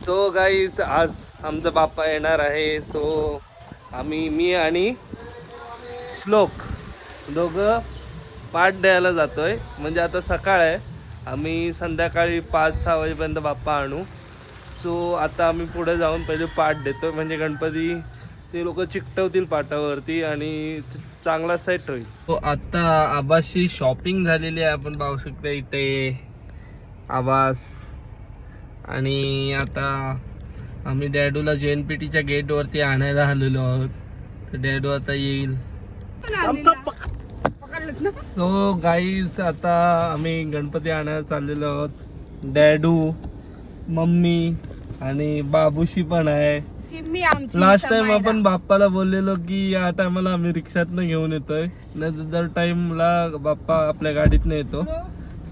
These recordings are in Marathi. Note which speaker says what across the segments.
Speaker 1: सो गाईज आज आमचा बाप्पा येणार आहे. सो मी आणि श्लोक दोघं पाठ द्यायला जातोय. म्हणजे आता सकाळ आहे, आम्ही संध्याकाळी 5-6 वाजेपर्यंत बाप्पा आणू. सो आता आम्ही पुढे जाऊन पहिले पाठ देतो, म्हणजे गणपती ते लोक चिकटवतील पाटावरती आणि चांगला सेट होईल. तो आता आबासची शॉपिंग झालेली आहे, आपण पाहू शकता इथे आबास. आणि आता आम्ही डॅडूला JNPTच्या गेटवरती आणायला आलेलो आहोत. तर डॅडू आता येईल. सो गाईज आता आम्ही गणपती आणायला चाललेलो आहोत. डॅडू, मम्मी आणि बाबूशी पण आहे. लास्ट टाइम आपण बाप्पाला बोललेलो की या टायमाला आम्ही रिक्षातनं घेऊन येतोय, नाही दर टाइमला बाप्पा आपल्या गाडीतनं येतो.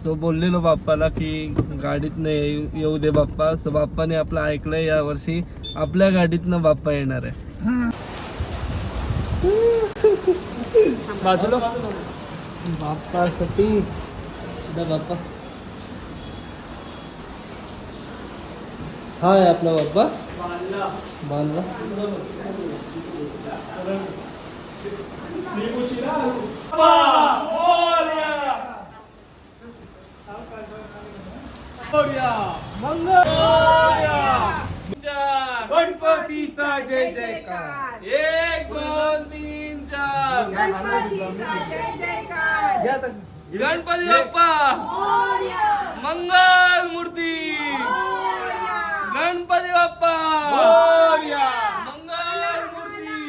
Speaker 1: सो बोललेलो बाप्पाला की गाडीतनं येऊ दे बाप्पा. सो बाप्पाने आपलं ऐकलंय, या वर्षी आपल्या गाडीतनं बाप्पा येणार आहे. बाजूला बाप्पासाठी बाप्पा हा आहे आपला बाप्पा बांधला.
Speaker 2: गणपतीचा जय जयकार.
Speaker 1: 1 2 3 4
Speaker 2: गणपतीचा जय जयकार.
Speaker 1: गणपती बाप्पा मंगल मूर्ती. गणपती बाप्पा मंगल मूर्ती.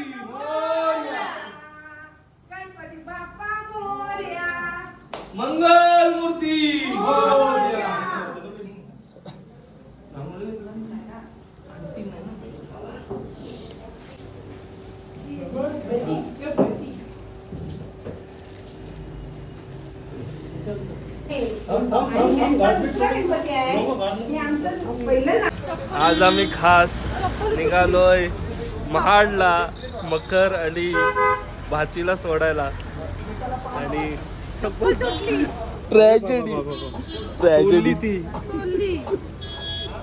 Speaker 2: गणपती बाप्पा मोरया.
Speaker 1: मंगल मूर्ती. आज आम्ही खास निघालोय महाडला मकर आणि भाचीला सोडायला. आणि ट्रॅजेडी ती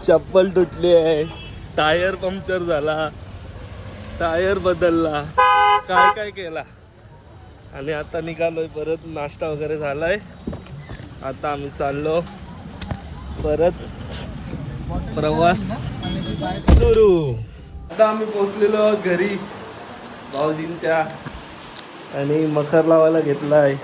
Speaker 1: चप्पल तुटली आहे, टायर पंक्चर झाला, टायर बदलला, काय काय केला. आणि आता निघालोय परत. नाश्ता वगैरे झालाय, आता आम्ही चाललो परत प्रवास सुरू. आता आम्ही पोहोचलेलो घरी भाऊजींच्या आणि मखर लावायला घेतलाय.